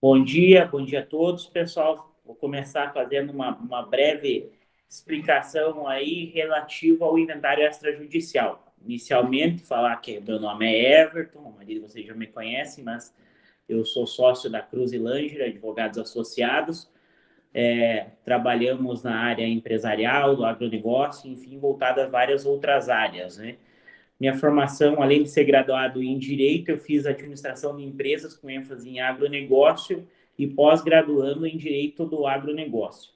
Bom dia a todos, pessoal. Vou começar fazendo uma breve explicação aí relativa ao inventário extrajudicial. Inicialmente, falar que meu nome é Everton, a maioria de vocês já me conhecem, mas eu sou sócio da Cruz e Langer, advogados associados. Trabalhamos na área empresarial, do agronegócio, enfim, voltado a várias outras áreas, né? Minha formação, além de ser graduado em Direito, eu fiz Administração de Empresas com ênfase em agronegócio e pós-graduando em Direito do Agronegócio.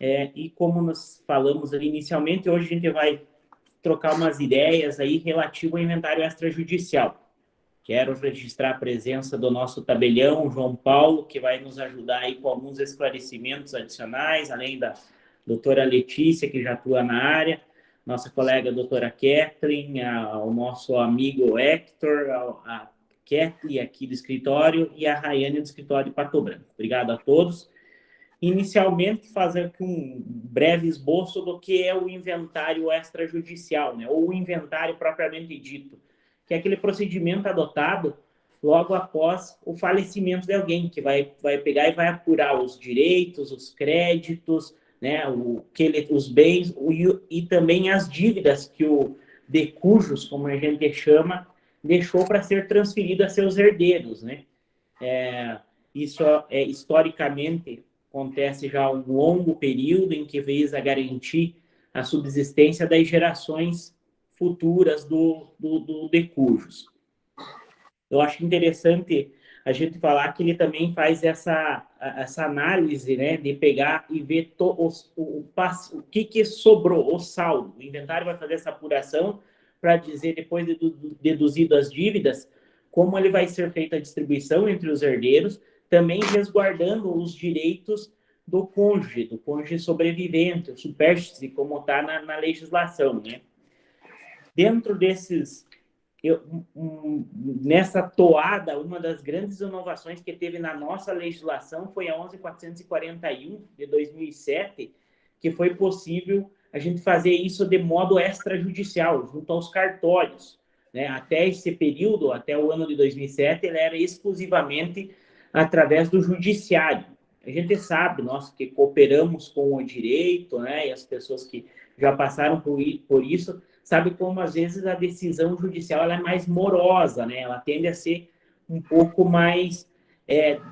E como nós falamos ali inicialmente, hoje a gente vai trocar umas ideias aí relativo ao inventário extrajudicial. Quero registrar a presença do nosso tabelião, João Paulo, que vai nos ajudar aí com alguns esclarecimentos adicionais, além da doutora Letícia, que já atua na área, nossa colega doutora Kathleen, o nosso amigo Hector, a Kathleen aqui do escritório e a Rayane do escritório de Pato Branco. Obrigado a todos. Inicialmente, fazer aqui um breve esboço do que é o inventário extrajudicial, né? Ou o inventário propriamente dito, que é aquele procedimento adotado logo após o falecimento de alguém, que vai pegar e vai apurar os direitos, os créditos, né? Os bens e também as dívidas que o de cujos, como a gente chama, deixou para ser transferido a seus herdeiros, né? Isso historicamente acontece já há um longo período em que visa garantir a subsistência das gerações futuras do de cujos. Eu acho interessante a gente falar que ele também faz essa análise, né, de pegar e ver o que sobrou, o saldo. O inventário vai fazer essa apuração para dizer, depois de deduzido as dívidas, como ele vai ser feita a distribuição entre os herdeiros, também resguardando os direitos do cônjuge sobrevivente, o supérstite, como está na legislação, né? Dentro desses nessa toada, uma das grandes inovações que teve na nossa legislação foi a 11.441 de 2007, que foi possível a gente fazer isso de modo extrajudicial, junto aos cartórios, né? Até esse período, até o ano de 2007, ele era exclusivamente através do judiciário. A gente sabe, nós que cooperamos com o direito, né, e as pessoas que já passaram por isso, sabe como às vezes a decisão judicial ela é mais morosa, né? Ela tende a ser um pouco mais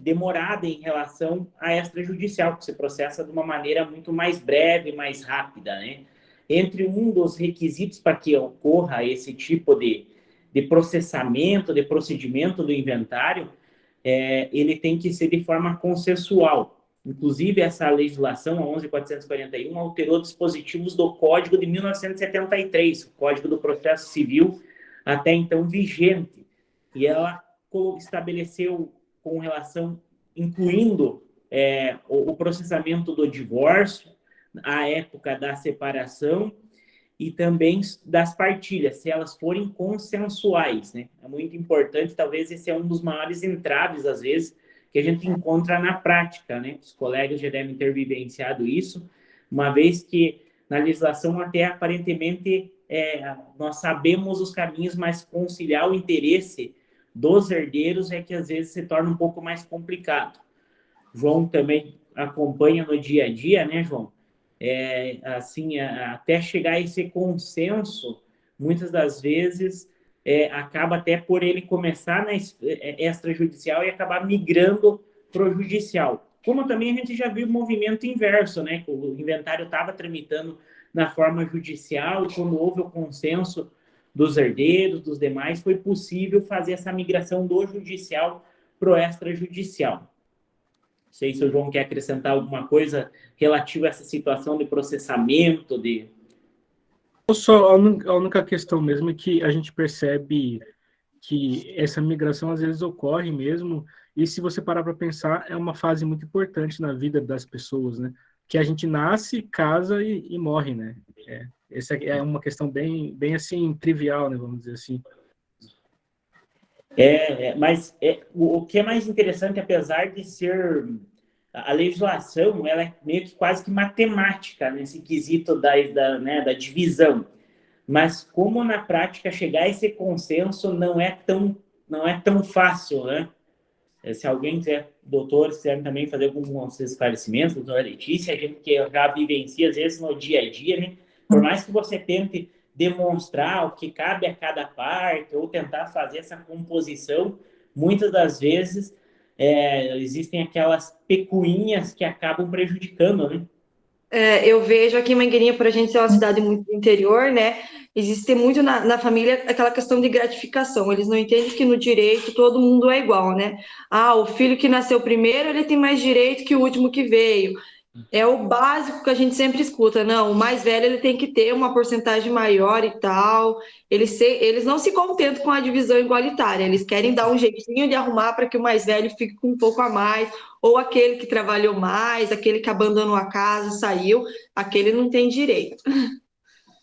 demorada em relação à extrajudicial, que se processa de uma maneira muito mais breve, mais rápida, né? Entre um dos requisitos para que ocorra esse tipo de processamento, de procedimento do inventário, ele tem que ser de forma consensual. Inclusive, essa legislação, a 11.441, alterou dispositivos do Código de 1973, o Código do Processo Civil, até então vigente. E ela estabeleceu com relação, incluindo o processamento do divórcio, a época da separação e também das partilhas, se elas forem consensuais, né? É muito importante, talvez esse é um dos maiores entraves, às vezes, que a gente encontra na prática, né? Os colegas já devem ter vivenciado isso, uma vez que na legislação até aparentemente nós sabemos os caminhos, mas conciliar o interesse dos herdeiros é que às vezes se torna um pouco mais complicado. João também acompanha no dia a dia, né, João? Assim, até chegar a esse consenso, muitas das vezes acaba até por ele começar na extrajudicial e acabar migrando para o judicial. Como também a gente já viu o movimento inverso, né? O inventário estava tramitando na forma judicial e quando houve o consenso dos herdeiros, dos demais, foi possível fazer essa migração do judicial para o extrajudicial. Não sei se o João quer acrescentar alguma coisa relativa a essa situação de processamento, de... Só a única questão mesmo é que a gente percebe que essa migração às vezes ocorre mesmo, e se você parar para pensar, é uma fase muito importante na vida das pessoas, né? Que a gente nasce, casa e morre, né? Essa é uma questão bem assim, trivial, né? Vamos dizer assim. Mas o que é mais interessante, apesar de ser a legislação, ela é meio que quase que matemática nesse quesito né, da divisão. Mas como na prática chegar a esse consenso não é tão fácil, né? Se alguém quiser, doutores, quiserem também fazer alguns esclarecimentos, doutora Letícia, a gente que já vivencia, às vezes, no dia a dia, né? Por mais que você tente demonstrar o que cabe a cada parte, ou tentar fazer essa composição, muitas das vezes existem aquelas pecuinhas que acabam prejudicando, né? Eu vejo aqui em Mangueirinha, por a gente ser uma cidade muito do interior, né? Existe muito na família aquela questão de gratificação. Eles não entendem que no direito todo mundo é igual, né? Ah, o filho que nasceu primeiro, ele tem mais direito que o último que veio. É o básico que a gente sempre escuta. Não, o mais velho ele tem que ter uma porcentagem maior e tal. Eles não se contentam com a divisão igualitária, eles querem dar um jeitinho de arrumar para que o mais velho fique com um pouco a mais, ou aquele que trabalhou mais, aquele que abandonou a casa, saiu, aquele não tem direito.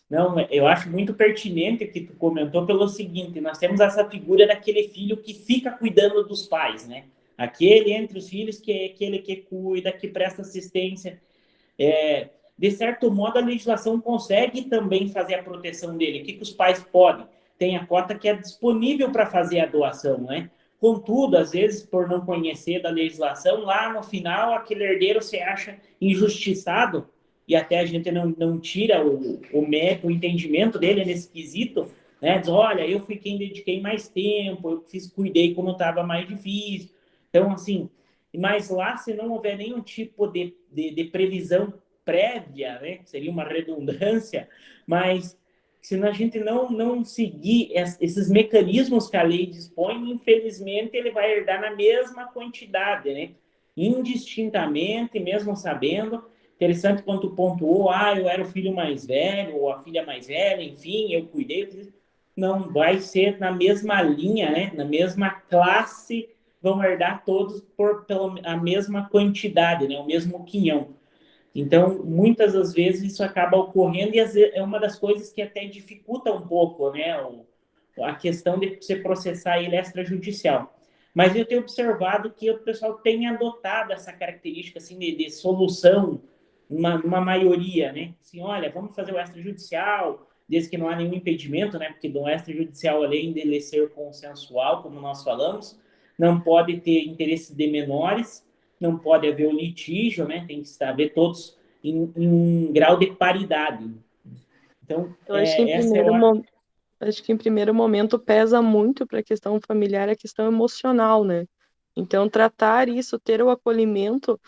Não, eu acho muito pertinente o que tu comentou pelo seguinte, nós temos essa figura daquele filho que fica cuidando dos pais, né? Aquele entre os filhos que é aquele que cuida, que presta assistência. De certo modo, a legislação consegue também fazer a proteção dele. O que os pais podem? Tem a cota que é disponível para fazer a doação, né? Contudo, às vezes, por não conhecer da legislação, lá no final, aquele herdeiro se acha injustiçado e até a gente não tira o entendimento dele nesse quesito, né? Diz, olha, eu fui quem dediquei mais tempo, eu cuidei quando estava mais difícil. Então, assim, mas lá, se não houver nenhum tipo de previsão prévia, né? Seria uma redundância, mas se a gente não seguir esses mecanismos que a lei dispõe, infelizmente ele vai herdar na mesma quantidade, né? Indistintamente, mesmo sabendo. Interessante quando tu pontuou, eu era o filho mais velho, ou a filha mais velha, enfim, eu cuidei. Não, vai ser na mesma linha, né? Na mesma classe, vão herdar todos pela a mesma quantidade, né? O mesmo quinhão. Então, muitas das vezes isso acaba ocorrendo e é uma das coisas que até dificulta um pouco, né, a questão de você processar ele extrajudicial. Mas eu tenho observado que o pessoal tem adotado essa característica assim, de solução, uma maioria, né? Assim, olha, vamos fazer o extrajudicial, desde que não há nenhum impedimento, né? Porque do extrajudicial, além dele ser consensual, como nós falamos, não pode ter interesse de menores, não pode haver o litígio, né? Tem que haver todos em um grau de paridade. Então, Eu acho que acho que em primeiro momento pesa muito para a questão familiar a questão emocional, né? Então, tratar isso, ter o acolhimento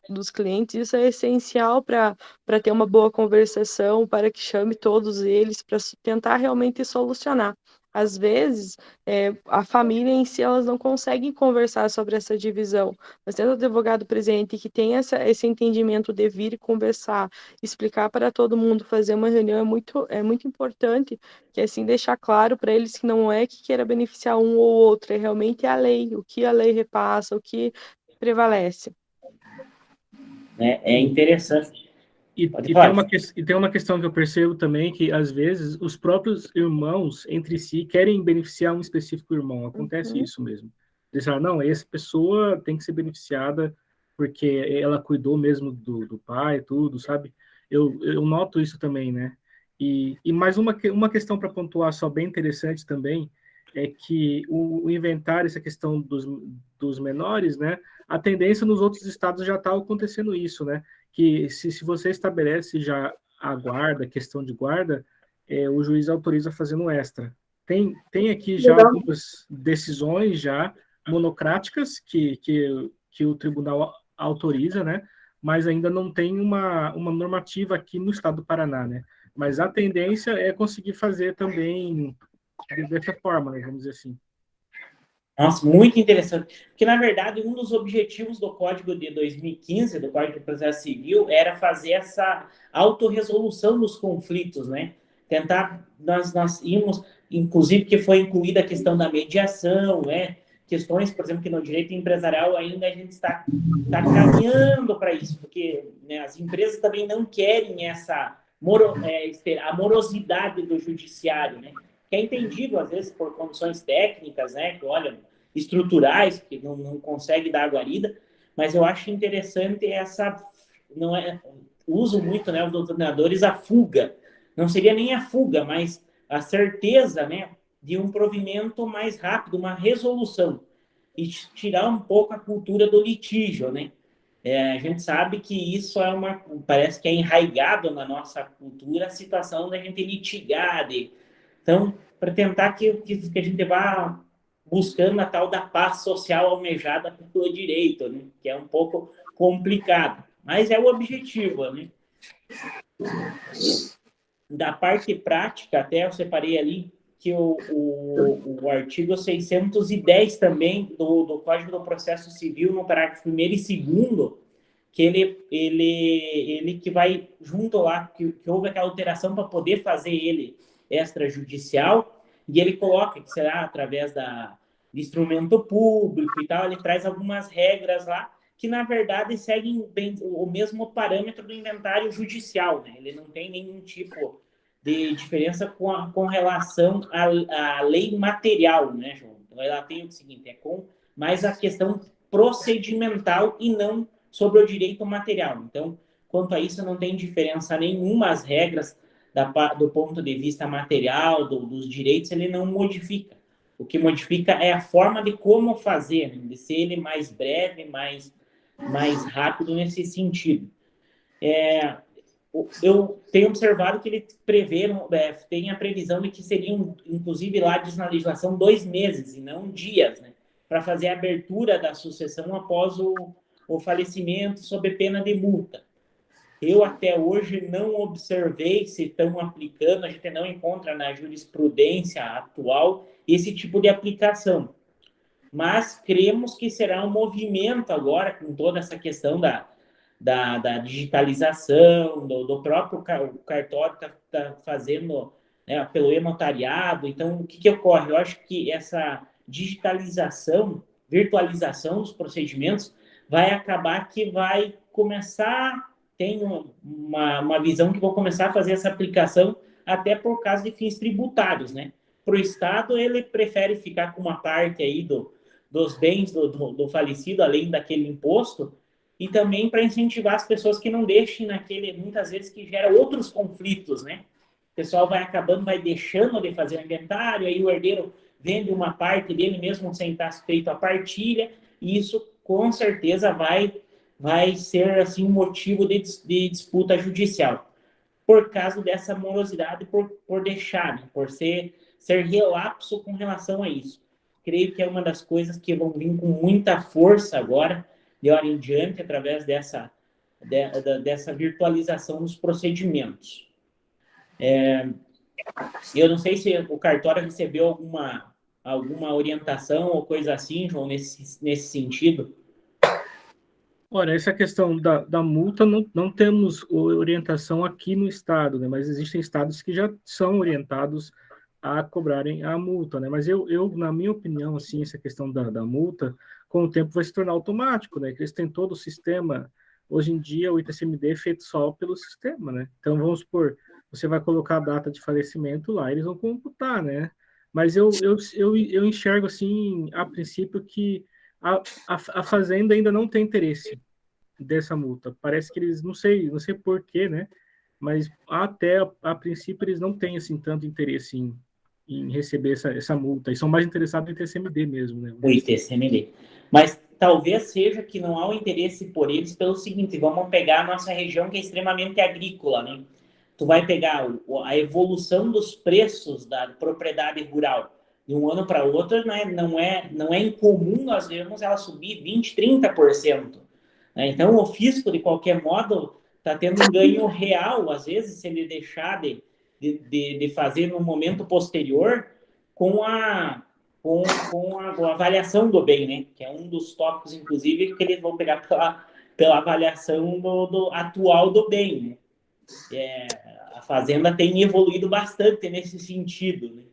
dos clientes, isso é essencial para ter uma boa conversação, para que chame todos eles, para tentar realmente solucionar. Às vezes, a família em si, elas não conseguem conversar sobre essa divisão, mas tendo o advogado presente que tem esse entendimento de vir e conversar, explicar para todo mundo, fazer uma reunião é muito importante, que assim deixar claro para eles que não é que queira beneficiar um ou outro, é realmente a lei, o que a lei repassa, o que prevalece. É interessante. E tem uma questão que eu percebo também, que às vezes os próprios irmãos entre si querem beneficiar um específico irmão. Acontece isso mesmo. Eles falam, não, essa pessoa tem que ser beneficiada porque ela cuidou mesmo do pai, tudo, sabe? Eu noto isso também, né? E mais uma questão para pontuar só bem interessante também, é que o inventário, essa questão dos menores, né? A tendência nos outros estados já está acontecendo isso, né? Que se você estabelece já a guarda, a questão de guarda, o juiz autoriza fazendo extra. Tem aqui já algumas decisões já monocráticas que o tribunal autoriza, né? Mas ainda não tem uma normativa aqui no estado do Paraná, né? Mas a tendência é conseguir fazer também dessa forma, né? Vamos dizer assim. Nossa, muito interessante. Porque, na verdade, um dos objetivos do Código de 2015, do Código de Processo Civil, era fazer essa autorresolução dos conflitos, né? Tentar, nós íamos, inclusive, que foi incluída a questão da mediação, né? Questões, por exemplo, que no direito empresarial ainda a gente está caminhando para isso, porque né, as empresas também não querem a morosidade do judiciário, né? Que é entendível, às vezes, por condições técnicas, né? Que, olha, estruturais, que não consegue dar a guarida, mas eu acho interessante não é, uso muito, né, os doutrinadores, a fuga. Não seria nem a fuga, mas a certeza, né, de um provimento mais rápido, uma resolução. e tirar um pouco a cultura do litígio, né? A gente sabe que isso parece que é enraizado na nossa cultura, a situação da gente litigar. Então, para tentar que a gente vá buscando a tal da paz social almejada pelo direito, né? Que é um pouco complicado, mas é o objetivo, né? Da parte prática, até eu separei ali que o artigo 610 também do Código do Processo Civil, no parágrafo 1º e 2º, que ele que vai junto lá, que houve aquela alteração para poder fazer ele extrajudicial, e ele coloca que será através de instrumento público e tal, ele traz algumas regras lá, que na verdade seguem bem, o mesmo parâmetro do inventário judicial, né? Ele não tem nenhum tipo de diferença com relação à lei material, né, João? Então, ela tem o seguinte, com mais a questão procedimental e não sobre o direito material. Então, quanto a isso, não tem diferença nenhuma, as regras do ponto de vista material, dos direitos, ele não modifica. O que modifica é a forma de como fazer, de ser ele mais breve, mais rápido nesse sentido. Eu tenho observado que ele tem a previsão de que seriam, inclusive, lá diz na legislação, 2 meses e não dias, né, para fazer a abertura da sucessão após o falecimento sob pena de multa. Eu até hoje não observei se estão aplicando, a gente não encontra na jurisprudência atual esse tipo de aplicação. Mas cremos que será um movimento agora, com toda essa questão da digitalização, do próprio cartório está fazendo, né, pelo e-notariado. Então, o que ocorre? Eu acho que essa digitalização, virtualização dos procedimentos vai acabar que vai começar, tem uma visão que vou começar a fazer essa aplicação até por causa de fins tributários, né? Para o Estado, ele prefere ficar com uma parte aí dos bens do falecido, além daquele imposto, e também para incentivar as pessoas que não deixem muitas vezes que gera outros conflitos, né? O pessoal vai deixando de fazer o inventário, aí o herdeiro vende uma parte dele mesmo sem estar feito a partilha, e isso com certeza vai ser assim um motivo de disputa judicial, por causa dessa morosidade, por deixar, né? Por ser relapso com relação a isso. Creio que é uma das coisas que vão vir com muita força agora, de hora em diante, através dessa virtualização dos procedimentos. Eu não sei se o cartório recebeu alguma orientação ou coisa assim, João, nesse sentido. Olha, essa questão da multa, não temos orientação aqui no estado, né? Mas existem estados que já são orientados a cobrarem a multa, né? Mas eu na minha opinião, assim, essa questão da multa, com o tempo vai se tornar automático, né? Que eles têm todo o sistema. Hoje em dia, o ITCMD é feito só pelo sistema, né? Então, vamos supor, você vai colocar a data de falecimento lá, eles vão computar, né? Mas eu enxergo, assim, a princípio, que a Fazenda ainda não tem interesse dessa multa. Parece que eles, não sei porquê, né? Mas até a princípio eles não têm assim, tanto interesse em receber essa multa. E são mais interessados em ITCMD mesmo, né? O ITCMD. Mas talvez seja que não há o interesse por eles pelo seguinte, vamos pegar a nossa região que é extremamente agrícola, né? Tu vai pegar a evolução dos preços da propriedade rural de um ano para outro, né? Não é incomum nós vermos ela subir 20%, 30%. Né? Então, o fisco, de qualquer modo, está tendo um ganho real, às vezes, se ele deixar de fazer no momento posterior com a avaliação do bem, né? Que é um dos tópicos, inclusive, que eles vão pegar pela avaliação do atual do bem, né? A Fazenda tem evoluído bastante nesse sentido, né?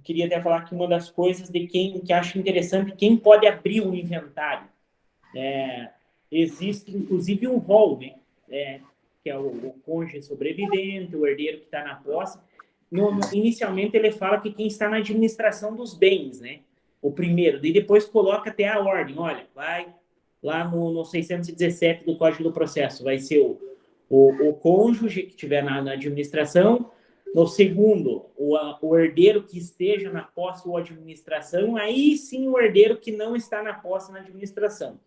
Queria até falar que uma das coisas que acho interessante, quem pode abrir o inventário. Existe, inclusive, um rol, né? Que é o cônjuge sobrevivente, o herdeiro que está na posse. Inicialmente, ele fala que quem está na administração dos bens, né? O primeiro. E depois coloca até a ordem. Olha, vai lá no 617 do Código do Processo. Vai ser o cônjuge que estiver na administração, No segundo, o herdeiro que esteja na posse ou administração, aí sim o herdeiro que não está na posse na administração.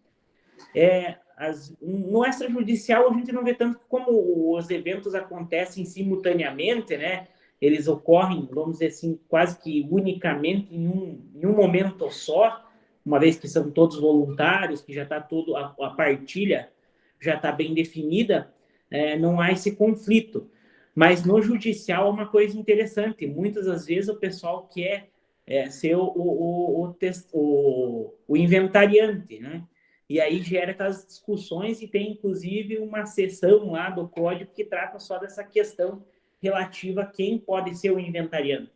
No extrajudicial, a gente não vê tanto como os eventos acontecem simultaneamente, né? Eles ocorrem, vamos dizer assim, quase que unicamente em um momento só, uma vez que são todos voluntários, que já está tudo, a partilha já está bem definida, não há esse conflito. Mas no judicial é uma coisa interessante. Muitas das vezes o pessoal quer ser o inventariante, né? E aí gera aquelas discussões e tem, inclusive, uma seção lá do código que trata só dessa questão relativa a quem pode ser o inventariante.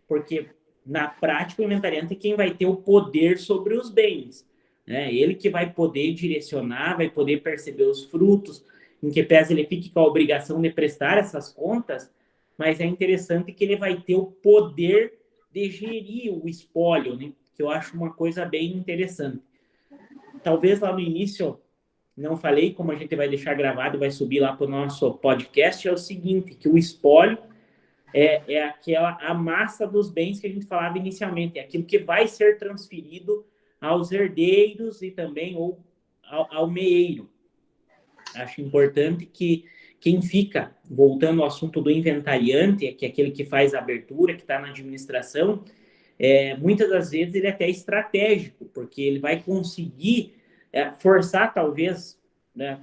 Porque, na prática, o inventariante é quem vai ter o poder sobre os bens, né? Ele que vai poder direcionar, vai poder perceber os frutos, em que pese ele fique com a obrigação de prestar essas contas, mas é interessante que ele vai ter o poder de gerir o espólio, né? Que eu acho uma coisa bem interessante. Talvez lá no início não falei, como a gente vai deixar gravado e vai subir lá para o nosso podcast, é o seguinte, que o espólio é a massa dos bens que a gente falava inicialmente, é aquilo que vai ser transferido aos herdeiros e também ou ao meeiro. Acho importante que quem fica, voltando ao assunto do inventariante, que é aquele que faz a abertura, que está na administração, muitas das vezes ele é até estratégico, porque ele vai conseguir forçar, talvez, né,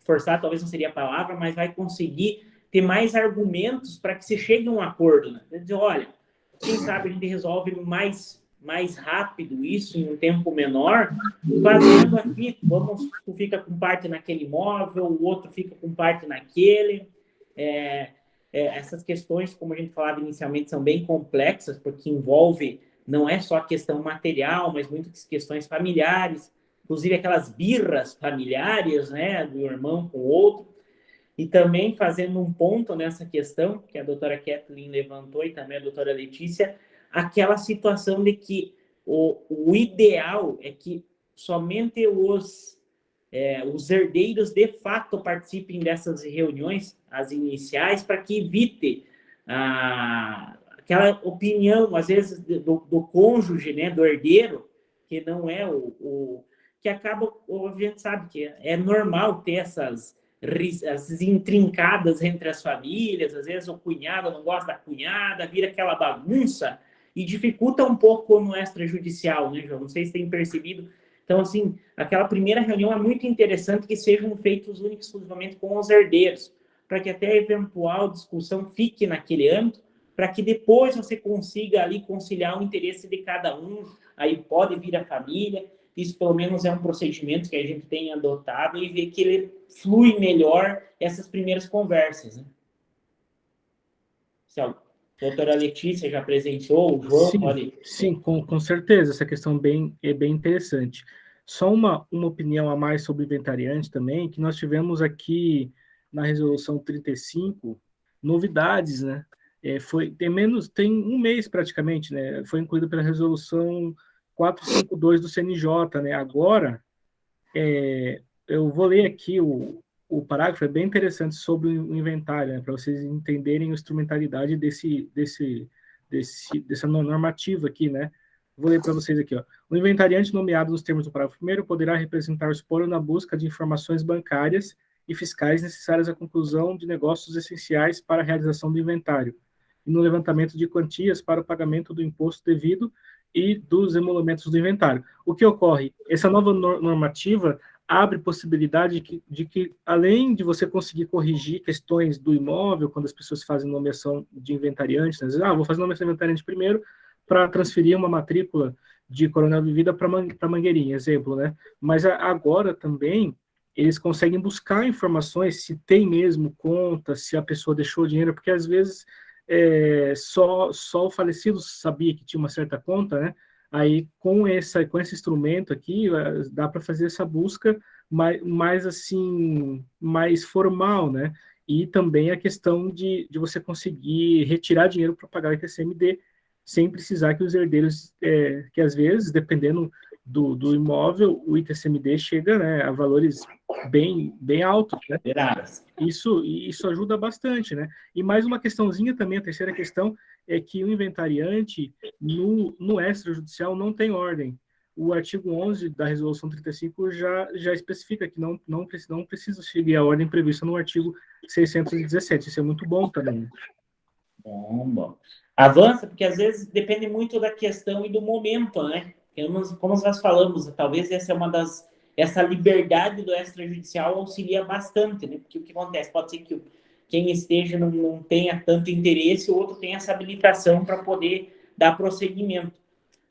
forçar talvez não seria a palavra, mas vai conseguir ter mais argumentos para que se chegue a um acordo. Né? Dizer, olha, quem sabe a gente resolve mais rápido isso, em um tempo menor, fazendo aqui, tu fica com parte naquele imóvel, o outro fica com parte naquele. Essas questões, como a gente falava inicialmente, são bem complexas, porque envolve, não é só a questão material, mas muitas questões familiares, inclusive aquelas birras familiares, né, do irmão com o outro. E também fazendo um ponto nessa questão, que a doutora Kathleen levantou e também a doutora Letícia, aquela situação de que o ideal é que somente os herdeiros de fato participem dessas reuniões, as iniciais, para que evite aquela opinião, às vezes, do cônjuge, né, do herdeiro, que não é que acaba, a gente sabe que é normal ter essas intrincadas entre as famílias, às vezes o cunhado não gosta da cunhada, vira aquela bagunça e dificulta um pouco no extrajudicial, né, João? Não sei se tem percebido. Então, assim, aquela primeira reunião é muito interessante que sejam feitos únicos exclusivamente com os herdeiros, para que até a eventual discussão fique naquele âmbito, para que depois você consiga ali conciliar o interesse de cada um, aí pode vir a família. Isso, pelo menos, é um procedimento que a gente tem adotado e vê que ele flui melhor essas primeiras conversas, né? A doutora Letícia já presenciou, o João pode... Sim, com certeza, essa questão é bem interessante. Só uma opinião a mais sobre o inventariante também, que nós tivemos aqui na resolução 35, novidades, né? Tem um mês praticamente, né? Foi incluído pela resolução 452 do CNJ, né? Agora, eu vou ler aqui o parágrafo, é bem interessante sobre o inventário, né? Para vocês entenderem a instrumentalidade dessa normativa aqui, né? Vou ler para vocês aqui, ó. O inventariante nomeado nos termos do parágrafo 1º poderá representar o espólio na busca de informações bancárias e fiscais necessárias à conclusão de negócios essenciais para a realização do inventário e no levantamento de quantias para o pagamento do imposto devido e dos emolumentos do inventário. O que ocorre? Essa nova normativa abre possibilidade de que, além de você conseguir corrigir questões do imóvel, quando as pessoas fazem nomeação de inventariantes, né? Às vezes, vou fazer nomeação de inventariante primeiro para transferir uma matrícula de Coronel Vivida para Mangueirinha, exemplo, né? Mas agora também eles conseguem buscar informações se tem mesmo conta, se a pessoa deixou dinheiro, porque às vezes só o falecido sabia que tinha uma certa conta, né? Aí, com esse instrumento aqui, dá para fazer essa busca mais assim, mais formal, né? E também a questão de você conseguir retirar dinheiro para pagar o ITCMD, sem precisar que os herdeiros, que às vezes, dependendo do imóvel, o ITCMD chega, né, a valores bem altos, né? Isso ajuda bastante, né? E mais uma questãozinha também, a terceira questão, é que o inventariante no extrajudicial não tem ordem. O artigo 11 da Resolução 35 já especifica que não precisa seguir a ordem prevista no artigo 617. Isso é muito bom também. Bom. Avança, porque às vezes depende muito da questão e do momento, né? Como nós falamos, talvez essa liberdade do extrajudicial auxilia bastante, né? Porque o que acontece? Pode ser que quem esteja não tenha tanto interesse, o outro tenha essa habilitação para poder dar prosseguimento.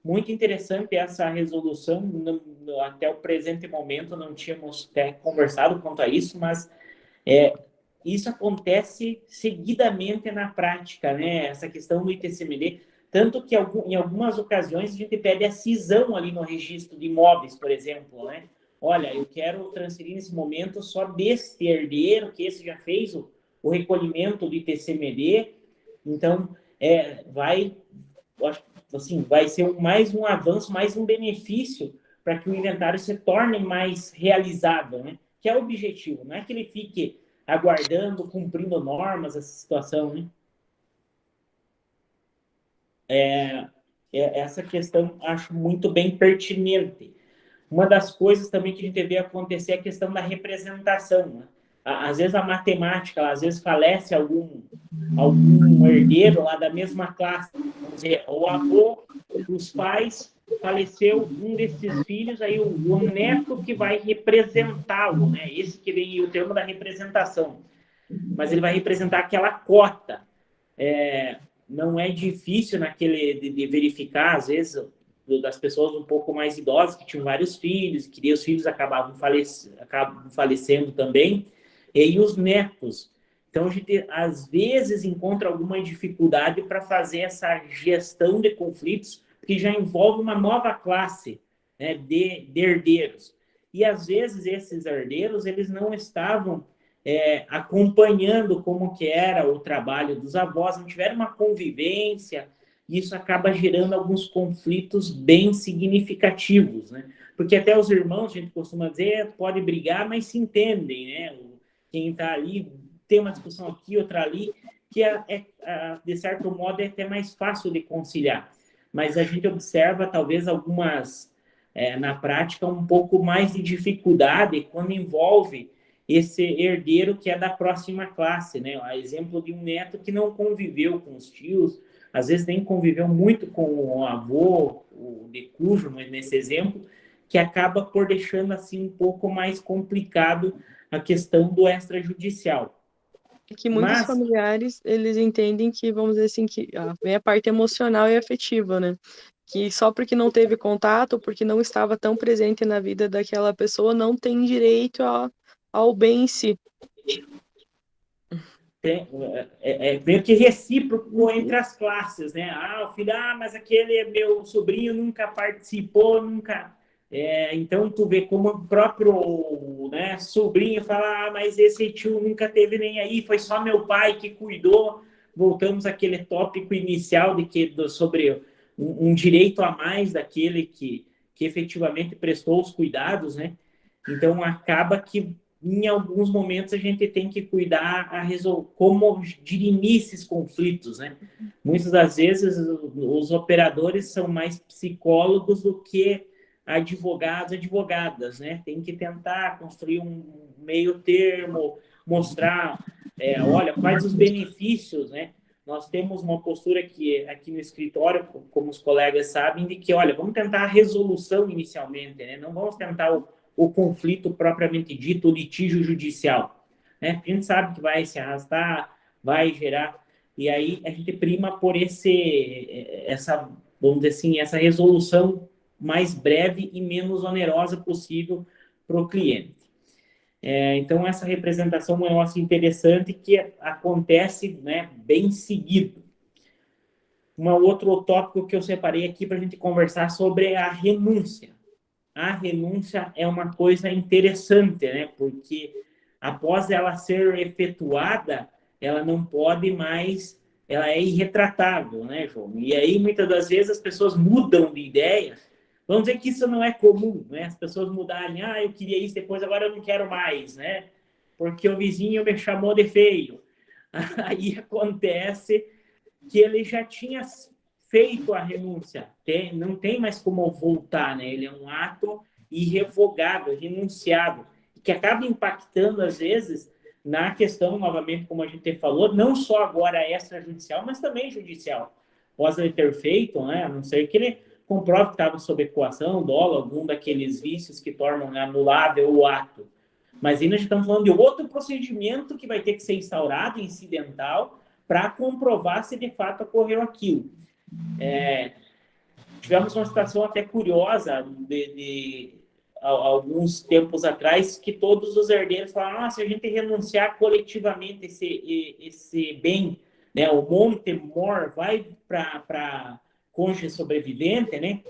Muito interessante essa resolução, até o presente momento não tínhamos até conversado quanto a isso, mas isso acontece seguidamente na prática, né? Essa questão do ITCMD, tanto que em algumas ocasiões a gente pede a cisão ali no registro de imóveis, por exemplo, né? Olha, eu quero transferir nesse momento só deste herdeiro, que esse já fez o recolhimento do ITCMD, então vai ser mais um avanço, mais um benefício para que o inventário se torne mais realizável, né? Que é o objetivo, não é que ele fique aguardando, cumprindo normas, essa situação, né? Essa questão acho muito bem pertinente. Uma das coisas também que a gente vê acontecer é a questão da representação, né? Às vezes a matemática, às vezes falece algum herdeiro lá da mesma classe, vamos dizer, o avô, os pais, faleceu um desses filhos, aí o neto que vai representá-lo, né? Esse que vem o termo da representação, mas ele vai representar aquela cota. Não é difícil de verificar, às vezes, das pessoas um pouco mais idosas, que tinham vários filhos, que os filhos acabam falecendo também, e os netos. Então, a gente, às vezes, encontra alguma dificuldade para fazer essa gestão de conflitos, que já envolve uma nova classe, né, de herdeiros. E, às vezes, esses herdeiros, eles não estavam acompanhando como que era o trabalho dos avós, não tiveram uma convivência, e isso acaba gerando alguns conflitos bem significativos, né? Porque até os irmãos, a gente costuma dizer, pode brigar, mas se entendem, né? Quem está ali tem uma discussão aqui, outra ali, que de certo modo é até mais fácil de conciliar. Mas a gente observa talvez algumas, na prática, um pouco mais de dificuldade quando envolve esse herdeiro que é da próxima classe, né? A exemplo de um neto que não conviveu com os tios, às vezes nem conviveu muito com o avô, o decújo, mas nesse exemplo, que acaba por deixando assim um pouco mais complicado a questão do extrajudicial. Que muitos familiares, eles entendem que, vamos dizer assim, que vem a parte emocional e afetiva, né? Que só porque não teve contato, porque não estava tão presente na vida daquela pessoa, não tem direito ao bem em si. Meio que recíproco entre as classes, né? O filho, mas aquele meu sobrinho nunca participou, nunca... então, tu vê como o próprio, né, sobrinho fala, mas esse tio nunca teve nem aí, foi só meu pai que cuidou. Voltamos àquele tópico inicial sobre um direito a mais daquele que efetivamente prestou os cuidados, né? Então, acaba que em alguns momentos a gente tem que cuidar como dirimir esses conflitos, né? Muitas das vezes os operadores são mais psicólogos do que advogados, advogadas, né? Tem que tentar construir um meio termo, mostrar, olha, quais os benefícios, né? Nós temos uma postura que aqui no escritório, como os colegas sabem, de que, olha, vamos tentar a resolução inicialmente, né? Não vamos tentar o conflito propriamente dito, o litígio judicial, né? A gente sabe que vai se arrastar, vai gerar, e aí a gente prima por essa, vamos dizer assim, essa resolução mais breve e menos onerosa possível para o cliente. Então, essa representação é um negócio interessante que acontece, né, bem seguido. Um outro tópico que eu separei aqui para a gente conversar sobre a renúncia. A renúncia é uma coisa interessante, né? Porque após ela ser efetuada, ela não pode mais, ela é irretratável, né, João? E aí, muitas das vezes, as pessoas mudam de ideia, vamos dizer que isso não é comum, né? As pessoas mudarem, eu queria isso, depois agora eu não quero mais, né? Porque o vizinho me chamou de feio. Aí acontece que ele já tinha feito a renúncia, não tem mais como voltar, né? Ele é um ato irrevogável, renunciável, que acaba impactando, às vezes, na questão, novamente, como a gente falou, não só agora extrajudicial, mas também judicial. Após ele ter feito, né? A não ser que ele comprove que estava sob equação, dolo, algum daqueles vícios que tornam anulável o ato. Mas ainda estamos falando de outro procedimento que vai ter que ser instaurado, incidental, para comprovar se de fato ocorreu aquilo. Tivemos uma situação até curiosa de alguns tempos atrás, que todos os herdeiros falaram, se a gente renunciar coletivamente esse bem, né, o monte mor vai para cônjuge sobrevivente, né?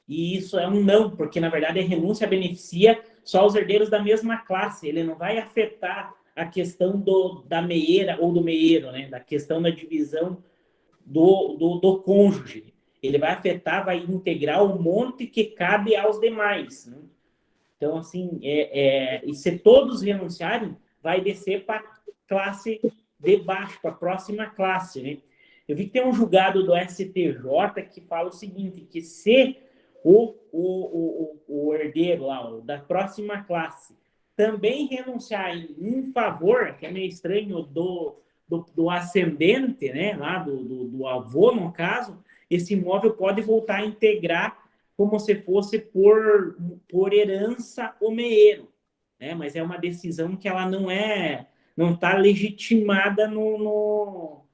E isso é um não, porque na verdade a renúncia beneficia só os herdeiros da mesma classe, ele não vai afetar a questão da meieira ou do meieiro, né? Da questão da divisão do cônjuge. Ele vai afetar, vai integrar o monte que cabe aos demais, né? Então, assim, e se todos renunciarem, vai descer para a classe de baixo, para a próxima classe, né? Eu vi que tem um julgado do STJ que fala o seguinte, que se o herdeiro lá, da próxima classe, também renunciar em favor, que é meio estranho, do ascendente, né, lá do avô, no caso, esse imóvel pode voltar a integrar como se fosse por herança o meieiro, né? Mas é uma decisão que ela não está legitimada no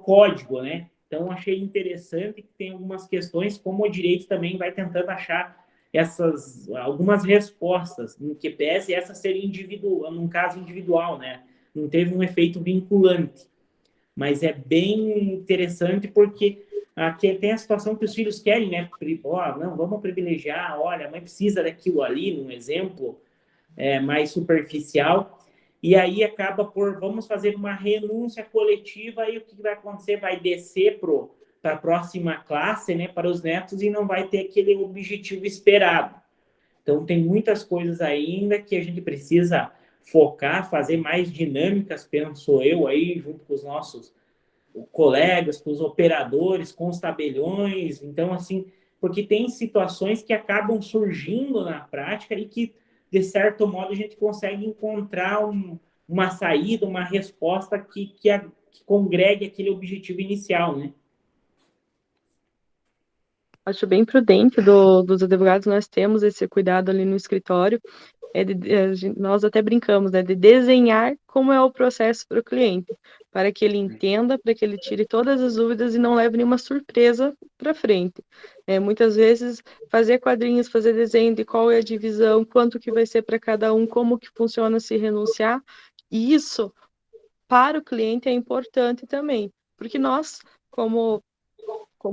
código, né? Então, achei interessante que tem algumas questões, como o direito também vai tentando achar algumas respostas, em que pese essa ser individual, num caso individual, né? Não teve um efeito vinculante. Mas é bem interessante porque aqui tem a situação que os filhos querem, né? Não, vamos privilegiar, olha, a mãe precisa daquilo ali, num exemplo mais superficial, e aí acaba vamos fazer uma renúncia coletiva, e o que vai acontecer? Vai descer para a próxima classe, né, para os netos, e não vai ter aquele objetivo esperado. Então, tem muitas coisas ainda que a gente precisa focar, fazer mais dinâmicas, penso eu, aí, junto com os nossos colegas, com os operadores, com os tabeliões. Então, assim, porque tem situações que acabam surgindo na prática e que, de certo modo, a gente consegue encontrar uma saída, uma resposta que congregue aquele objetivo inicial, né? Acho bem prudente dos advogados, nós temos esse cuidado ali no escritório, nós até brincamos, né, de desenhar como é o processo para o cliente, para que ele entenda, para que ele tire todas as dúvidas e não leve nenhuma surpresa para frente. Muitas vezes, fazer quadrinhos, fazer desenho de qual é a divisão, quanto que vai ser para cada um, como que funciona se renunciar, e isso, para o cliente, é importante também, porque nós, como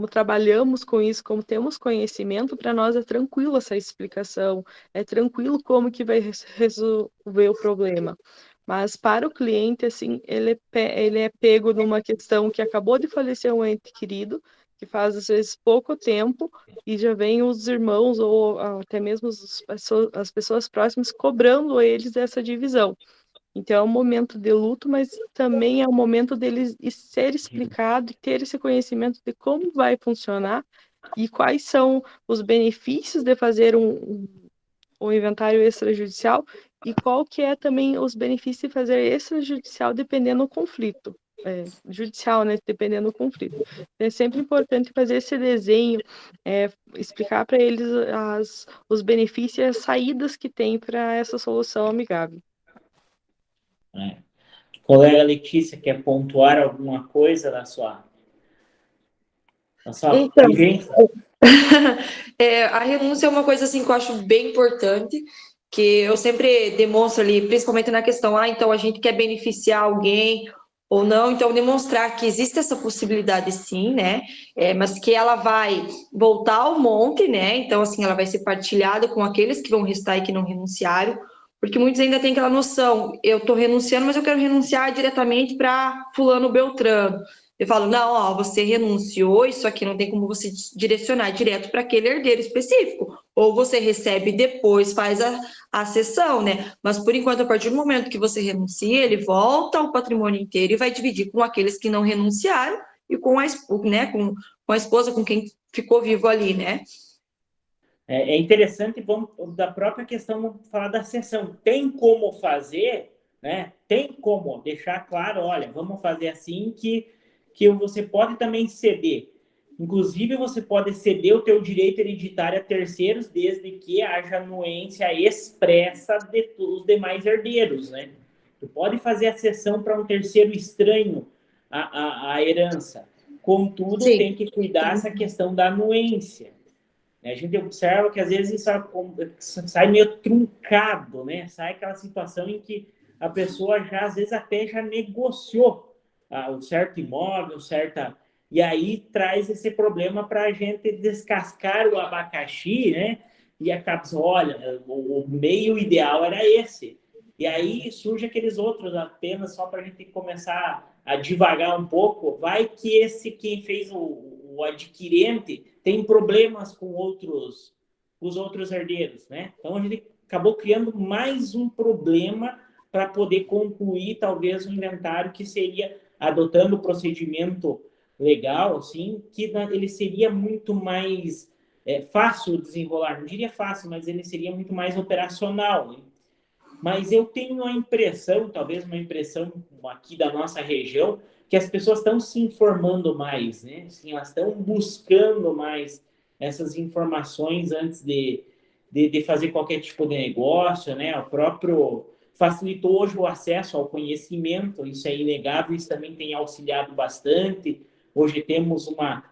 trabalhamos com isso, como temos conhecimento, para nós é tranquilo essa explicação, é tranquilo como que vai resolver o problema. Mas para o cliente, assim, ele é pego numa questão que acabou de falecer um ente querido, que faz, às vezes, pouco tempo, e já vem os irmãos ou até mesmo as pessoas próximas cobrando eles dessa divisão. Então, é um momento de luto, mas também é um momento deles ser explicado e ter esse conhecimento de como vai funcionar e quais são os benefícios de fazer um inventário extrajudicial e qual que é também os benefícios de fazer extrajudicial dependendo do conflito. Judicial, né? Dependendo do conflito. É sempre importante fazer esse desenho, explicar para eles os benefícios e as saídas que tem para essa solução amigável. Colega Letícia, quer pontuar alguma coisa da sua vivência? A renúncia é uma coisa assim que eu acho bem importante, que eu sempre demonstro ali, principalmente na questão, então a gente quer beneficiar alguém ou não, então demonstrar que existe essa possibilidade sim, né, mas que ela vai voltar ao monte, né, então assim, ela vai ser partilhada com aqueles que vão restar e que não renunciaram, porque muitos ainda têm aquela noção, eu estou renunciando, mas eu quero renunciar diretamente para fulano Beltrano, Eu falo, não, ó, você renunciou, isso aqui não tem como você direcionar direto para aquele herdeiro específico. Ou você recebe depois, faz a cessão, né? Mas, por enquanto, a partir do momento que você renuncia, ele volta ao patrimônio inteiro e vai dividir com aqueles que não renunciaram e com né, com a esposa, com quem ficou vivo ali, né? É interessante, vamos da própria questão, vamos falar da cessão. Tem como fazer, né? Tem como deixar claro, olha, vamos fazer assim que você pode também ceder. Inclusive, você pode ceder o teu direito hereditário a terceiros, desde que haja anuência expressa dos demais herdeiros, né? Tu pode fazer a cessão para um terceiro estranho a herança. Contudo, Sim. tem que cuidar essa questão da anuência. A gente observa que às vezes isso sai meio truncado, né? Sai aquela situação em que a pessoa já, às vezes, até já negociou um certo imóvel, certa... E aí traz esse problema para a gente descascar o abacaxi, né? E acaba, olha, o meio ideal era esse. E aí surge aqueles outros apenas só para a gente começar a divagar um pouco. Vai que esse quem fez o adquirente tem problemas com os outros herdeiros, né? Então a gente acabou criando mais um problema para poder concluir talvez um inventário que seria adotando o procedimento legal, assim, que ele seria muito mais fácil de desenrolar. Não diria fácil, mas ele seria muito mais operacional, né? Mas eu tenho a impressão, talvez uma impressão aqui da nossa região, que as pessoas estão se informando mais, né? Assim, elas estão buscando mais essas informações antes de fazer qualquer tipo de negócio, né? O próprio facilitou hoje o acesso ao conhecimento, isso é inegável, isso também tem auxiliado bastante. Hoje temos uma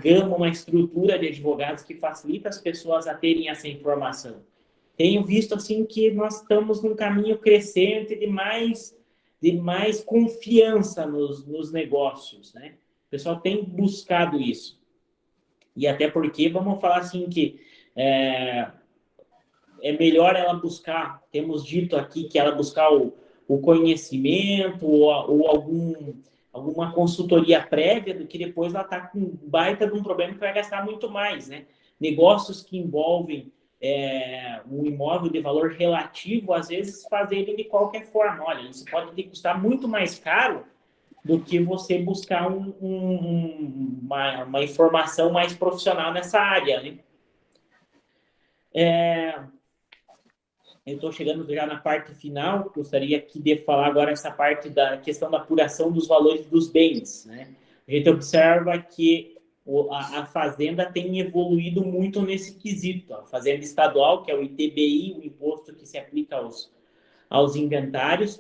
gama, uma estrutura de advogados que facilita as pessoas a terem essa informação. Tenho visto assim que nós estamos num caminho crescente de mais confiança nos negócios, né? O pessoal tem buscado isso. E até porque, vamos falar assim, que é melhor ela buscar, temos dito aqui que ela buscar o conhecimento ou alguma consultoria prévia do que depois ela está com baita de um problema que vai gastar muito mais, né? Negócios que envolvem um imóvel de valor relativo, às vezes fazerem de qualquer forma. Olha, isso pode te custar muito mais caro do que você buscar uma informação mais profissional nessa área, né? Eu estou chegando já na parte final, gostaria aqui de falar agora essa parte da questão da apuração dos valores dos bens, né? A gente observa que a fazenda tem evoluído muito nesse quesito. A fazenda estadual, que é o ITBI, o imposto que se aplica aos inventários,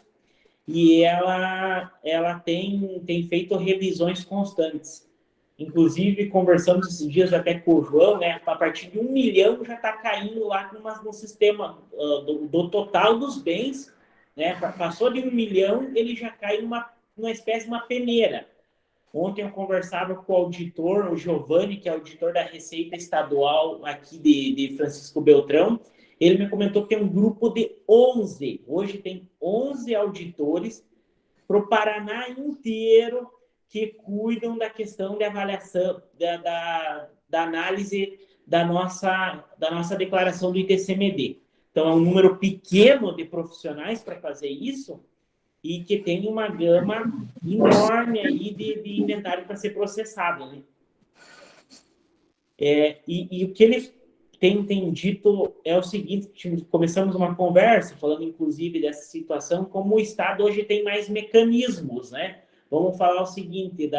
e ela tem feito revisões constantes. Inclusive, conversamos esses dias até com o João, né? A partir de 1 milhão já está caindo lá no sistema do total dos bens, né? Passou de 1 milhão, ele já cai numa espécie de uma peneira. Ontem eu conversava com o auditor, o Giovanni, que é auditor da Receita Estadual aqui de Francisco Beltrão. Ele me comentou que tem um grupo de 11. Hoje tem 11 auditores para o Paraná inteiro que cuidam da questão de avaliação, da análise da nossa declaração do ITCMD. Então, é um número pequeno de profissionais para fazer isso e que tem uma gama enorme aí de inventário para ser processado, né? E o que ele tem dito é o seguinte: começamos uma conversa falando, inclusive, dessa situação, como o Estado hoje tem mais mecanismos, né? Vamos falar o seguinte,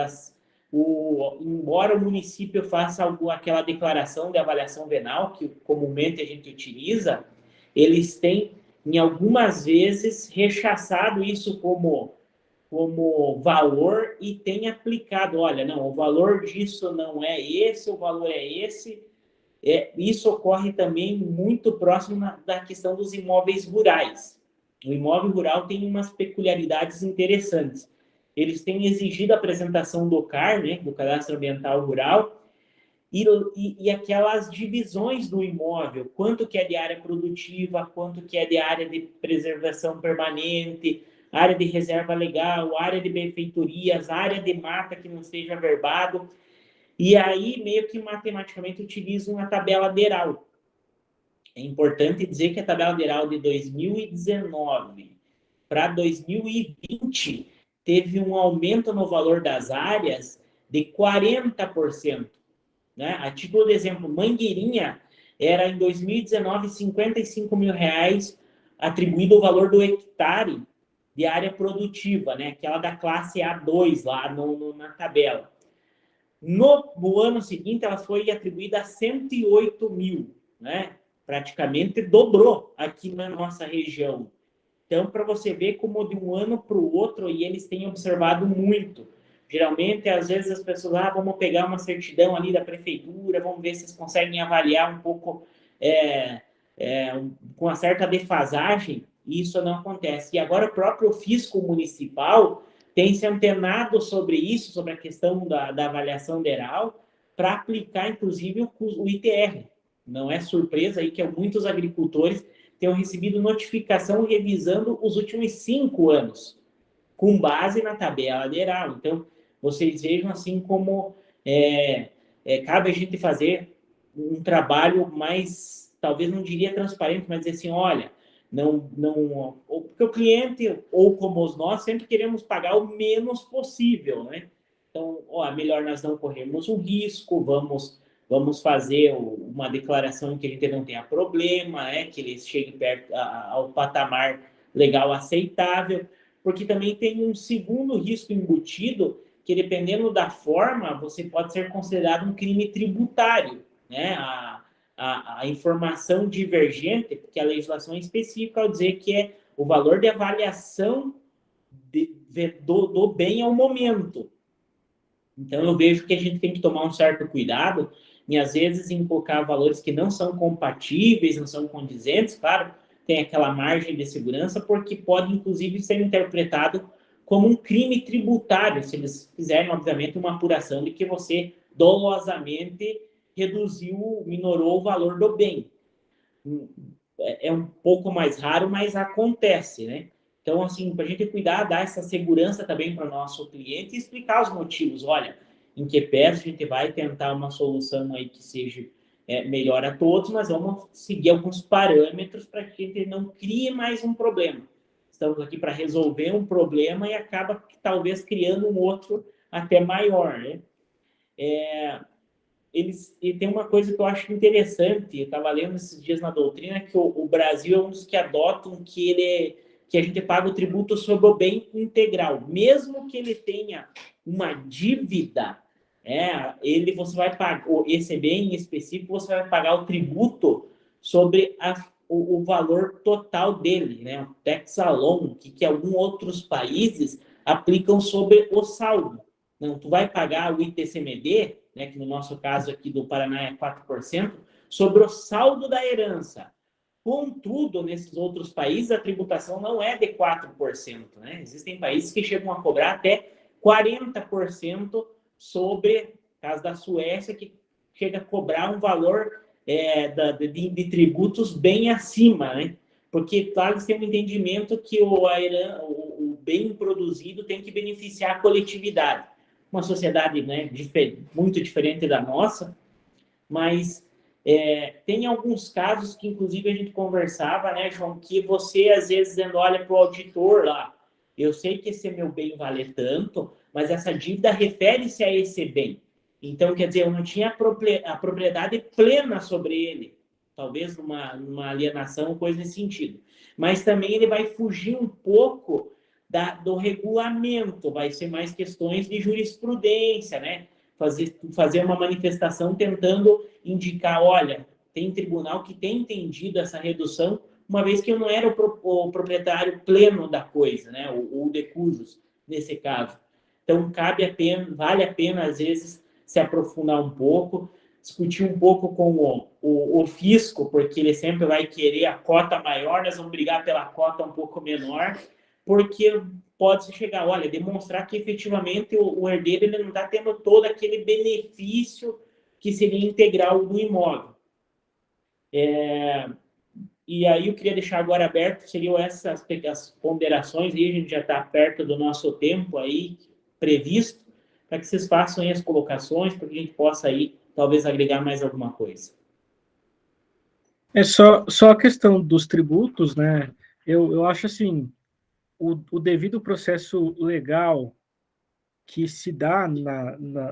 embora o município faça aquela declaração de avaliação venal, que comumente a gente utiliza, eles têm, em algumas vezes, rechaçado isso como valor e têm aplicado, olha, não, o valor disso não é esse, o valor é esse. Isso ocorre também muito próximo da questão dos imóveis rurais. O imóvel rural tem umas peculiaridades interessantes. Eles têm exigido a apresentação do CAR, né, do Cadastro Ambiental Rural, e aquelas divisões do imóvel, quanto que é de área produtiva, quanto que é de área de preservação permanente, área de reserva legal, área de benfeitorias, área de mata que não esteja averbado. E aí, meio que matematicamente, utiliza uma tabela DERAL. É importante dizer que a tabela DERAL de 2019 para 2020 teve um aumento no valor das áreas de 40%. Né? A título de exemplo, Mangueirinha era, em 2019, R$55 mil atribuído o valor do hectare de área produtiva, né? Aquela da classe A2 lá na tabela. No ano seguinte, ela foi atribuída a 108 mil, né? Praticamente dobrou aqui na nossa região. Então, para você ver como de um ano para o outro, e eles têm observado muito. Geralmente, às vezes, as pessoas, vamos pegar uma certidão ali da prefeitura, vamos ver se eles conseguem avaliar um pouco com uma certa defasagem, e isso não acontece. E agora o próprio fisco municipal tem se antenado sobre isso, sobre a questão da avaliação DERAL, para aplicar, inclusive, o ITR. Não é surpresa aí que muitos agricultores tenham recebido notificação revisando os últimos 5 anos, com base na tabela DERAL. Então, vocês vejam assim como cabe a gente fazer um trabalho mais, talvez não diria transparente, mas assim, olha, porque o cliente, ou como nós, sempre queremos pagar o menos possível, né? Então, melhor nós não corrermos um risco, vamos fazer uma declaração que a gente não tenha problema, né? Que ele chegue perto ao patamar legal aceitável, porque também tem um segundo risco embutido, que dependendo da forma, você pode ser considerado um crime tributário, né? A informação divergente, porque a legislação é específica ao dizer que é o valor de avaliação do bem ao momento. Então, eu vejo que a gente tem que tomar um certo cuidado e, às vezes, em colocar valores que não são compatíveis, não são condizentes. Claro, tem aquela margem de segurança, porque pode, inclusive, ser interpretado como um crime tributário, se eles fizerem, obviamente, uma apuração de que você dolosamente minorou o valor do bem. É um pouco mais raro, mas acontece, né? Então, assim, para a gente cuidar, dar essa segurança também para o nosso cliente e explicar os motivos. Olha, em que pese a gente vai tentar uma solução aí que seja melhor a todos, mas vamos seguir alguns parâmetros para que a gente não crie mais um problema. Estamos aqui para resolver um problema e acaba talvez criando um outro até maior, né? E tem uma coisa que eu acho interessante, eu estava lendo esses dias na doutrina, que o Brasil é um dos que adotam que a gente paga o tributo sobre o bem integral. Mesmo que ele tenha uma dívida, você vai pagar, esse bem em específico, você vai pagar o tributo sobre o valor total dele, né? O tax alone, que alguns outros países aplicam sobre o saldo. Não, tu vai pagar o ITCMD, né, que no nosso caso aqui do Paraná é 4%, sobre o saldo da herança. Contudo, nesses outros países, a tributação não é de 4%. Né? Existem países que chegam a cobrar até 40% sobre, caso da Suécia, que chega a cobrar um valor de tributos bem acima, né? Porque, claro, eles têm um entendimento que o bem produzido tem que beneficiar a coletividade. Uma sociedade, né, muito diferente da nossa, mas tem alguns casos que, inclusive, a gente conversava, né, João, que você, às vezes, olha para o auditor lá, eu sei que esse meu bem vale tanto, mas essa dívida refere-se a esse bem. Então, quer dizer, eu não tinha a propriedade plena sobre ele, talvez numa alienação, coisa nesse sentido. Mas também ele vai fugir um pouco do regulamento, vai ser mais questões de jurisprudência, né? Fazer uma manifestação tentando indicar, olha, tem tribunal que tem entendido essa redução, uma vez que eu não era o proprietário pleno da coisa, né? O de cujos, nesse caso. Então, vale a pena, às vezes, se aprofundar um pouco, discutir um pouco com o fisco, porque ele sempre vai querer a cota maior, nós vamos brigar pela cota um pouco menor, porque pode-se chegar, olha, demonstrar que efetivamente o herdeiro ele não está tendo todo aquele benefício que seria integral do imóvel. E aí eu queria deixar agora aberto, seriam essas as ponderações, aí a gente já está perto do nosso tempo aí previsto, para que vocês façam aí as colocações, para que a gente possa aí talvez agregar mais alguma coisa. É só a questão dos tributos, né? Eu acho assim, o devido processo legal que se dá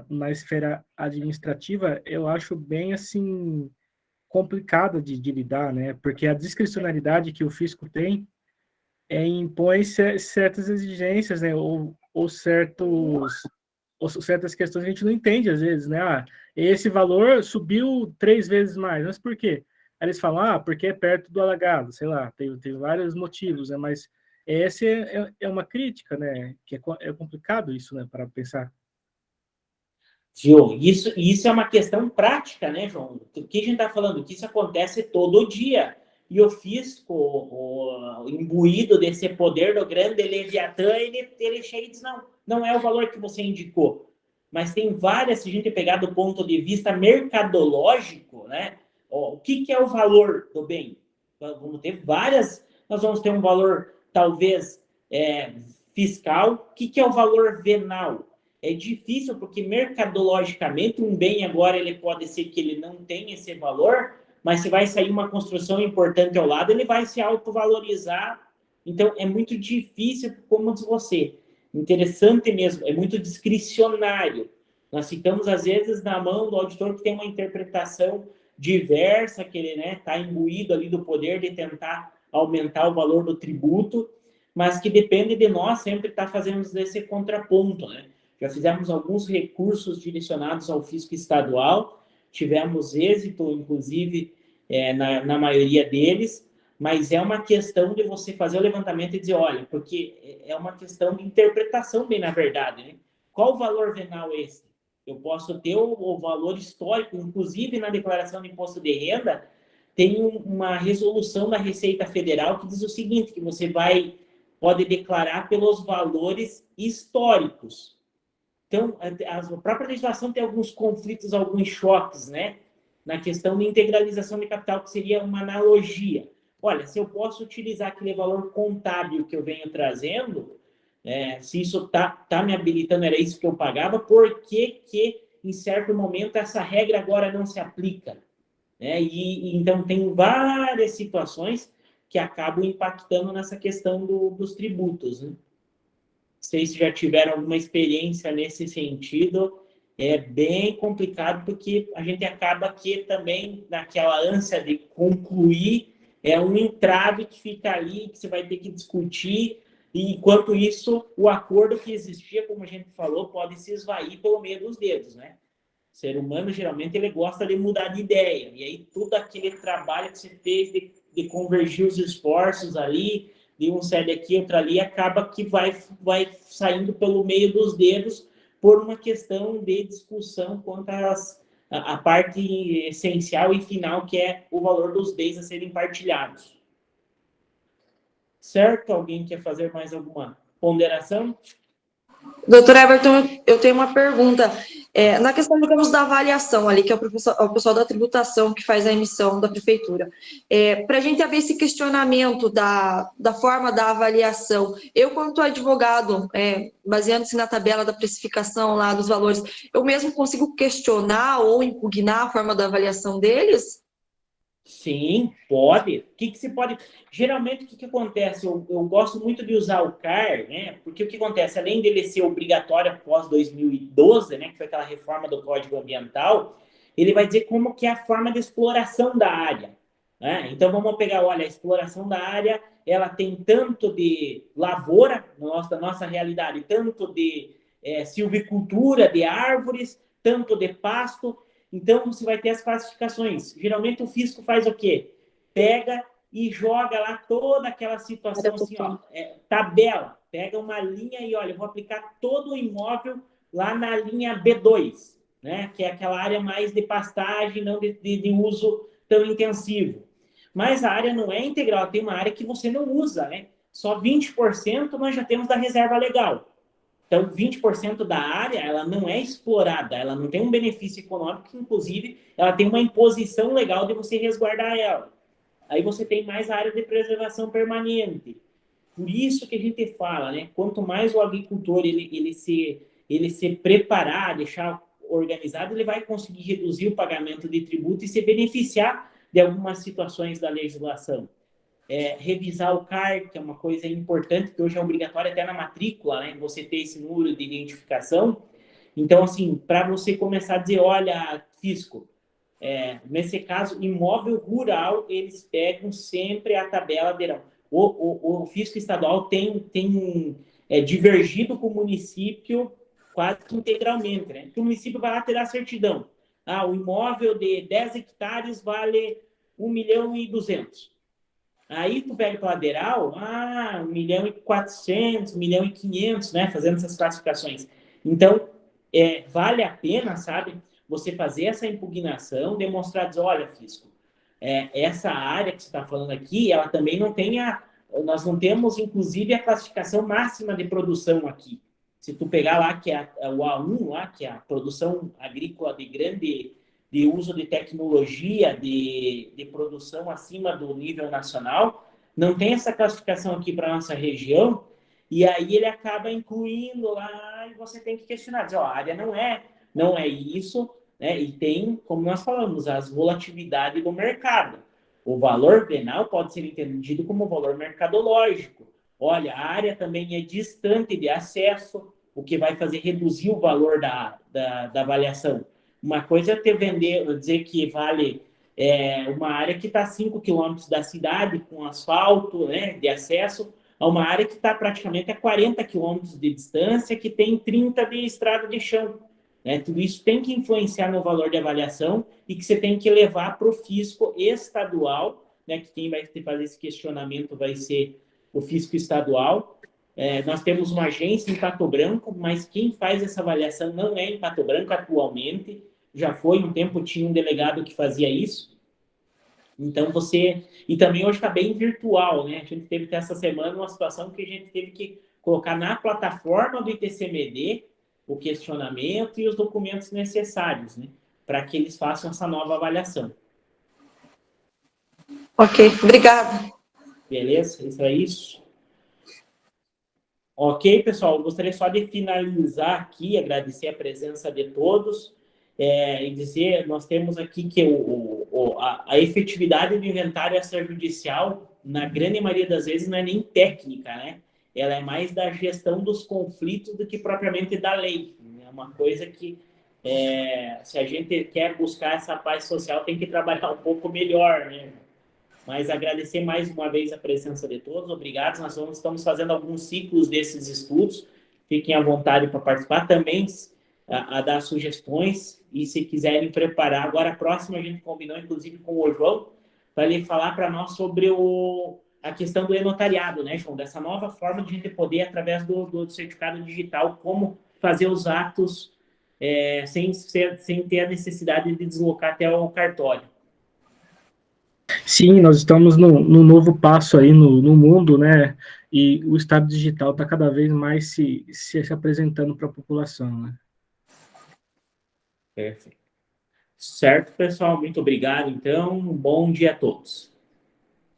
na esfera administrativa, eu acho bem assim complicada de lidar, né? Porque a discricionariedade que o fisco tem impõe certas exigências, né? Ou certas questões que a gente não entende às vezes, né? Ah, esse valor subiu 3 vezes mais, mas por quê? Aí eles falam, porque é perto do alagado, sei lá, tem vários motivos, né? Mas essa é uma crítica, né? Que é complicado isso, né? Para pensar. Viu? Isso é uma questão prática, né, João? O que a gente está falando? Que isso acontece todo dia. E o fisco, o imbuído desse poder do grande Leviatã, ele chega e diz, não é o valor que você indicou. Mas tem várias, se a gente pegar do ponto de vista mercadológico, né? O que é o valor do bem? Vamos ter várias, nós vamos ter um valor, talvez, fiscal. O que é o valor venal? É difícil porque mercadologicamente um bem agora ele pode ser que ele não tenha esse valor, mas se vai sair uma construção importante ao lado, ele vai se autovalorizar. Então é muito difícil, como diz você. Interessante mesmo, é muito discricionário. Nós ficamos às vezes na mão do auditor que tem uma interpretação diversa, que ele está imbuído ali do poder de tentar aumentar o valor do tributo, mas que depende de nós sempre estar fazendo esse contraponto, né? Já fizemos alguns recursos direcionados ao fisco estadual, tivemos êxito, inclusive, na maioria deles, mas é uma questão de você fazer o levantamento e dizer, olha, porque é uma questão de interpretação, bem na verdade, né? Qual o valor venal esse? Eu posso ter o valor histórico, inclusive na declaração de imposto de renda, tem uma resolução da Receita Federal que diz o seguinte, que você pode declarar pelos valores históricos. Então, a própria legislação tem alguns conflitos, alguns choques, né? Na questão de integralização de capital, que seria uma analogia. Olha, se eu posso utilizar aquele valor contábil que eu venho trazendo, se isso tá me habilitando, era isso que eu pagava, por que em certo momento, essa regra agora não se aplica? Né? Então, tem várias situações que acabam impactando nessa questão dos tributos, né? Vocês já tiveram alguma experiência nesse sentido, é bem complicado, porque a gente acaba aqui também, naquela ânsia de concluir, é um entrave que fica ali, que você vai ter que discutir, e enquanto isso, o acordo que existia, como a gente falou, pode se esvair pelo meio dos dedos, né? O ser humano, geralmente, ele gosta de mudar de ideia, e aí tudo aquele trabalho que você fez de convergir os esforços ali, de um cede aqui, outro ali, acaba que vai saindo pelo meio dos dedos por uma questão de discussão quanto a parte essencial e final, que é o valor dos bens a serem partilhados. Certo? Alguém quer fazer mais alguma ponderação? Doutor Everton, eu tenho uma pergunta. Na questão, digamos, da avaliação ali, que é o pessoal da tributação que faz a emissão da prefeitura, para a gente haver esse questionamento da forma da avaliação, eu, quanto advogado, baseando-se na tabela da precificação lá dos valores, eu mesmo consigo questionar ou impugnar a forma da avaliação deles? Sim, pode. O que se pode... Geralmente, o que acontece? Eu gosto muito de usar o CAR, né? Porque o que acontece? Além dele ser obrigatório após 2012, né? Que foi aquela reforma do Código Ambiental, ele vai dizer como que é a forma de exploração da área, né? Então, vamos pegar, olha, a exploração da área, ela tem tanto de lavoura, na nossa realidade, tanto de silvicultura, de árvores, tanto de pasto. Então, você vai ter as classificações. Geralmente, o fisco faz o quê? Pega e joga lá toda aquela situação assim, ó, tabela. Pega uma linha e, olha, eu vou aplicar todo o imóvel lá na linha B2, né? Que é aquela área mais de pastagem, não de uso tão intensivo. Mas a área não é integral, tem uma área que você não usa, né? Só 20% nós já temos da reserva legal. Então, 20% da área, ela não é explorada, ela não tem um benefício econômico, inclusive, ela tem uma imposição legal de você resguardar ela. aí você tem mais a área de preservação permanente. Por isso que a gente fala, né? Quanto mais o agricultor ele se preparar, deixar organizado, ele vai conseguir reduzir o pagamento de tributo e se beneficiar de algumas situações da legislação. Revisar o CAR, que é uma coisa importante, que hoje é obrigatório até na matrícula, né? Você ter esse número de identificação. Então, assim, para você começar a dizer, olha, fisco, nesse caso, imóvel rural, eles pegam sempre a tabela verão. O fisco estadual tem divergido com o município quase que integralmente, né? Porque o município vai lá ter a certidão. O imóvel de 10 hectares vale 1.200.000. Aí tu pega para o lateral, 1.400.000, 1.500.000, né? Fazendo essas classificações. Então, vale a pena, sabe, você fazer essa impugnação, demonstrar, dizer, olha, fisco, essa área que você está falando aqui, ela também não tem nós não temos, inclusive, a classificação máxima de produção aqui. Se tu pegar lá, que é o A1, lá, que é a produção agrícola de uso de tecnologia, de produção acima do nível nacional, não tem essa classificação aqui para a nossa região, e aí ele acaba incluindo lá, e você tem que questionar, dizer, a área não é isso, né? E tem, como nós falamos, as volatilidades do mercado. O valor venal pode ser entendido como valor mercadológico. Olha, a área também é distante de acesso, o que vai fazer reduzir o valor da avaliação. Uma coisa é dizer que vale uma área que está a 5 quilômetros da cidade, com asfalto, né, de acesso, a uma área que está praticamente a 40 quilômetros de distância, que tem 30 de estrada de chão. Tudo isso tem que influenciar no valor de avaliação e que você tem que levar para o fisco estadual, né, que quem vai fazer esse questionamento vai ser o fisco estadual. Nós temos uma agência em Pato Branco, mas quem faz essa avaliação não é em Pato Branco atualmente, já foi um tempo, tinha um delegado que fazia isso. Então e também hoje está bem virtual, né? A gente teve que essa semana uma situação que a gente teve que colocar na plataforma do ITCMD o questionamento e os documentos necessários, né, para que eles façam essa nova avaliação. Ok, obrigada. Beleza? Isso é isso. Ok, pessoal, eu gostaria só de finalizar aqui, agradecer a presença de todos e dizer, nós temos aqui que a efetividade do inventário extrajudicial, na grande maioria das vezes, não é nem técnica, né? Ela é mais da gestão dos conflitos do que propriamente da lei. É uma coisa que, se a gente quer buscar essa paz social, tem que trabalhar um pouco melhor, né? Mas agradecer mais uma vez a presença de todos, obrigado. Nós estamos fazendo alguns ciclos desses estudos, fiquem à vontade para participar também, a dar sugestões, e se quiserem preparar. Agora, a próxima a gente combinou, inclusive, com o João, para ele falar para nós sobre a questão do e-notariado, né, João? Dessa nova forma de a gente poder, através do certificado digital, como fazer os atos sem ter a necessidade de deslocar até o cartório. Sim, nós estamos no novo passo aí no mundo, né? E o Estado digital está cada vez mais se apresentando para a população, né? Perfeito. Certo, pessoal? Muito obrigado, então. Um bom dia a todos.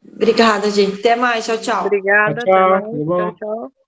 Obrigada, gente. Até mais. Tchau, tchau. Obrigada, Tchau, até mais. tudo bom? Tchau, tchau.